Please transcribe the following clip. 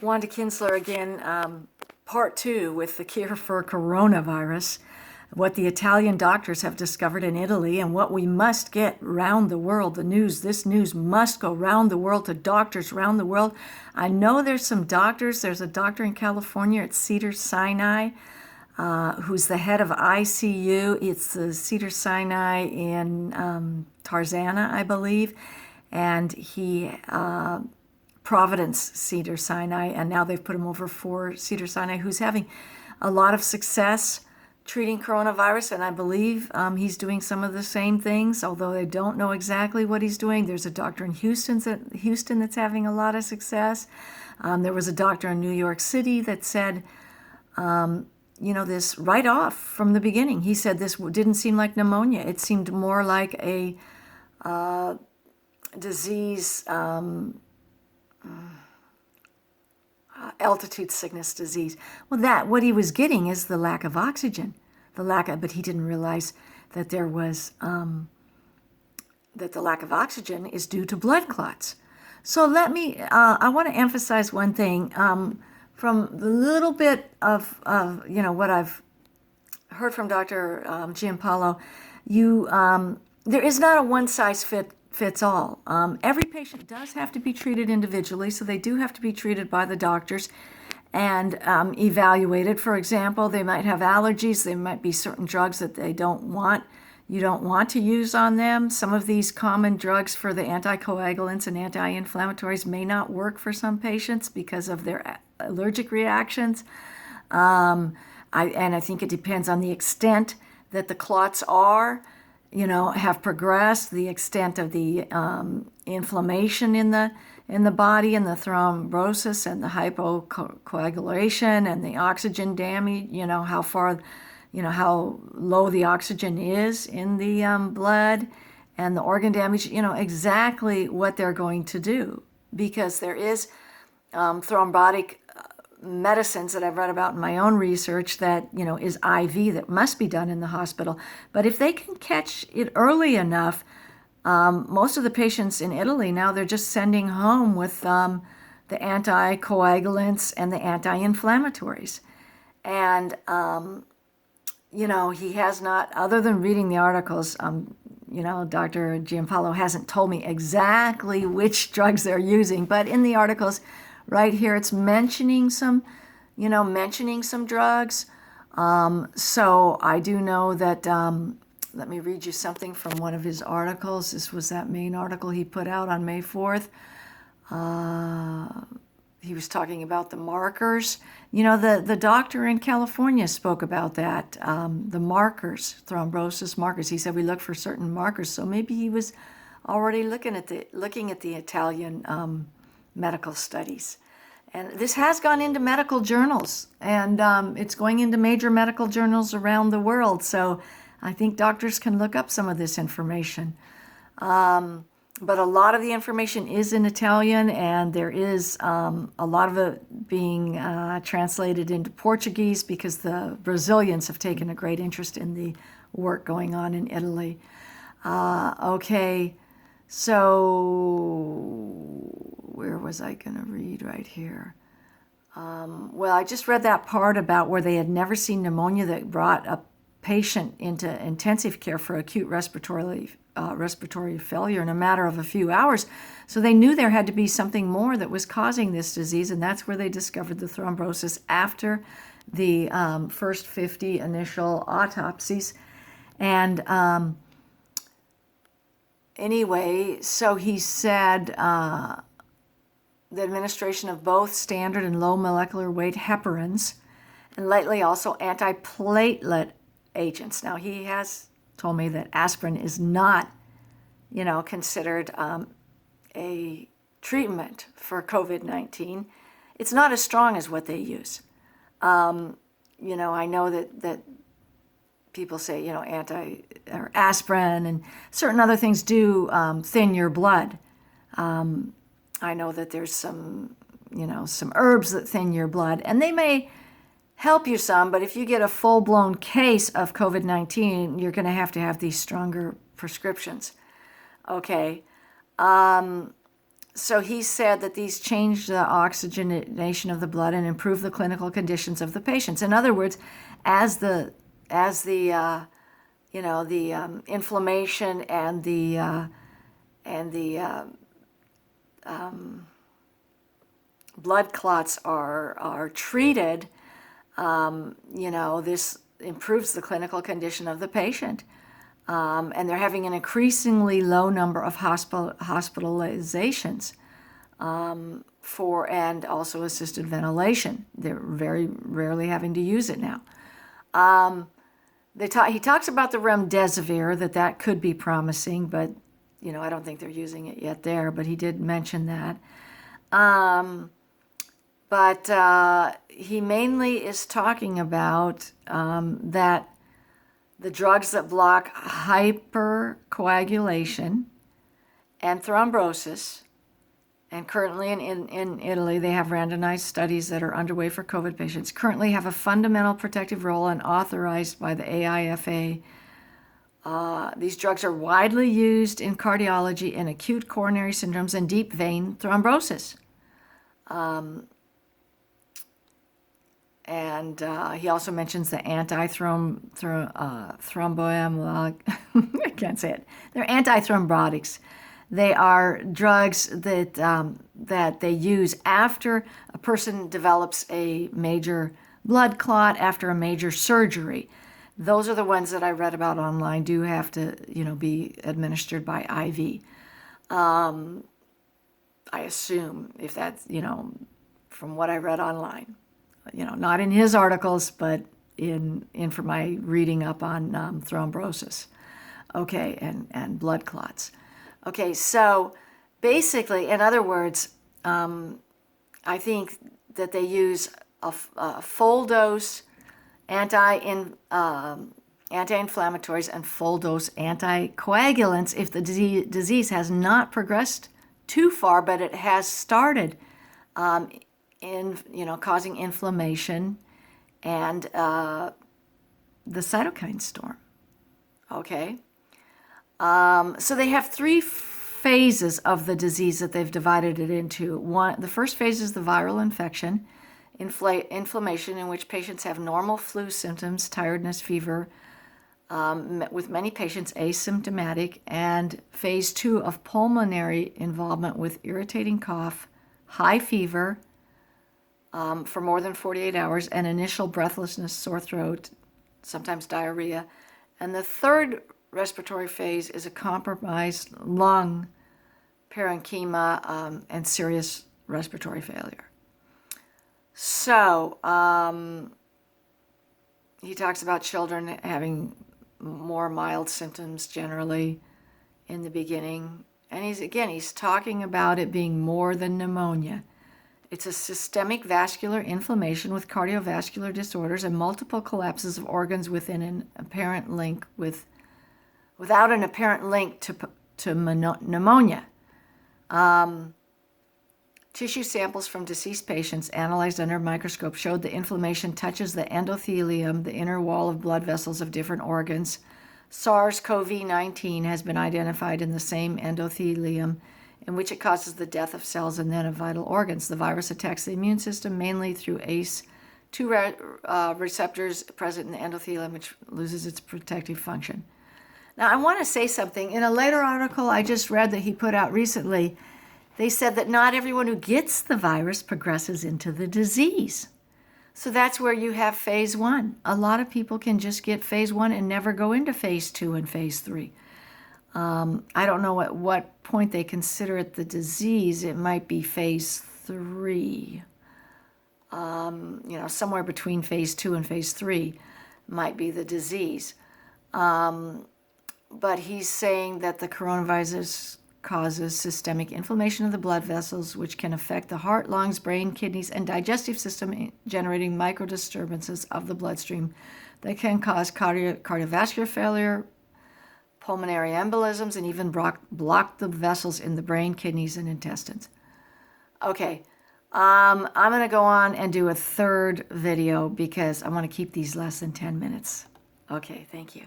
Wanda Kinsler again, part 2 with the cure for coronavirus, what the Italian doctors have discovered in Italy and what we must get round the world. This news must go round the world to doctors round the world. I know there's some doctors. There's a doctor in California at Cedars-Sinai who's the head of ICU. It's the Cedars-Sinai in Tarzana, I believe. And he Providence Cedars-Sinai, and now they've put him over for Cedars-Sinai, who's having a lot of success treating coronavirus, and I believe he's doing some of the same things, although they don't know exactly what he's doing. There's a doctor in Houston that's having a lot of success. There was a doctor in New York City that said, this right off from the beginning. He said this didn't seem like pneumonia. It seemed more like a disease, altitude sickness disease. Well, what he was getting is the lack of oxygen, but he didn't realize that there was that the lack of oxygen is due to blood clots. So I want to emphasize one thing from the little bit of what I've heard from Dr. Giampaolo. There is not a one-size-fits all. Every patient does have to be treated individually, so they do have to be treated by the doctors and evaluated. For example, they might have allergies. There might be certain drugs that you don't want to use on them. Some of these common drugs for the anticoagulants and anti-inflammatories may not work for some patients because of their allergic reactions. I think it depends on the extent that the clots have progressed, the extent of the inflammation in the body, and the thrombosis and the hypocoagulation and the oxygen damage, how low the oxygen is in the blood, and the organ damage, exactly what they're going to do, because there is thrombotic medicines that I've read about in my own research that is IV, that must be done in the hospital. But if they can catch it early enough, most of the patients in Italy now, they're just sending home with the anticoagulants and the anti-inflammatories. And he has not, other than reading the articles, Dr. Giampaolo hasn't told me exactly which drugs they're using, but in the articles right here, it's mentioning some drugs. So I do know that, let me read you something from one of his articles. This was that main article he put out on May 4th. He was talking about the markers. The doctor in California spoke about that, the markers, thrombosis markers. He said we look for certain markers. So maybe he was already looking at the Italian medical studies. And this has gone into medical journals, and it's going into major medical journals around the world. So I think doctors can look up some of this information. But a lot of the information is in Italian, and there is a lot of it being translated into Portuguese, because the Brazilians have taken a great interest in the work going on in Italy. Okay, so where was I going to read right here? I just read that part about where they had never seen pneumonia that brought a patient into intensive care for acute respiratory failure in a matter of a few hours. So they knew there had to be something more that was causing this disease, and that's where they discovered the thrombosis after the first 50 initial autopsies. And anyway, so he said the administration of both standard and low molecular weight heparins, and lately also antiplatelet agents. Now, he has told me that aspirin is not, considered a treatment for COVID-19. It's not as strong as what they use. I know that people say, or aspirin and certain other things do thin your blood. I know that there's some herbs that thin your blood, and they may help you some, but if you get a full-blown case of COVID-19, you're going to have these stronger prescriptions. Okay. So he said that these change the oxygenation of the blood and improve the clinical conditions of the patients. In other words, as the inflammation and the blood clots are treated, this improves the clinical condition of the patient. And they're having an increasingly low number of hospitalizations and also assisted ventilation. They're very rarely having to use it now. He talks about the remdesivir, that could be promising, but I don't think they're using it yet there, but he did mention that. But he mainly is talking about that the drugs that block hypercoagulation and thrombosis, and currently in Italy, they have randomized studies that are underway for COVID patients, currently have a fundamental protective role and authorized by the AIFA. These drugs are widely used in cardiology in acute coronary syndromes and deep vein thrombosis. And he also mentions the thromboembolic. I can't say it. They're antithrombotics. They are drugs that they use after a person develops a major blood clot, after a major surgery. Those are the ones that I read about online. Do have to, be administered by IV. I assume, if that's, from what I read online. Not in his articles, but in for my reading up on thrombosis, okay, and blood clots. Okay, so basically, in other words, I think that they use a full dose anti-inflammatories and full dose anticoagulants if the disease has not progressed too far, but it has started causing inflammation and the cytokine storm. Okay? So they have three phases of the disease that they've divided it into. The first phase is the viral infection, inflammation, in which patients have normal flu symptoms, tiredness, fever, with many patients asymptomatic, and phase 2 of pulmonary involvement with irritating cough, high fever, for more than 48 hours, and initial breathlessness, sore throat, sometimes diarrhea. And the third respiratory phase is a compromised lung, parenchyma, and serious respiratory failure. So he talks about children having more mild symptoms generally in the beginning. And he's talking about it being more than pneumonia. It's a systemic vascular inflammation with cardiovascular disorders and multiple collapses of organs without an apparent link to pneumonia. Tissue samples from deceased patients analyzed under a microscope showed the inflammation touches the endothelium, the inner wall of blood vessels of different organs. SARS-CoV-19 has been identified in the same endothelium, in which it causes the death of cells and then of vital organs. The virus attacks the immune system mainly through ACE2 receptors present in the endothelium, which loses its protective function. Now, I want to say something. In a later article I just read that he put out recently, they said that not everyone who gets the virus progresses into the disease. So that's where you have phase 1. A lot of people can just get phase 1 and never go into phase 2 and phase 3. I don't know at what point they consider it the disease. It might be phase 3. Somewhere between phase 2 and phase 3 might be the disease. But he's saying that the coronavirus causes systemic inflammation of the blood vessels, which can affect the heart, lungs, brain, kidneys, and digestive system, generating microdisturbances of the bloodstream that can cause cardiovascular failure, pulmonary embolisms, and even block the vessels in the brain, kidneys, and intestines. Okay, I'm going to go on and do a third video because I want to keep these less than 10 minutes. Okay, thank you.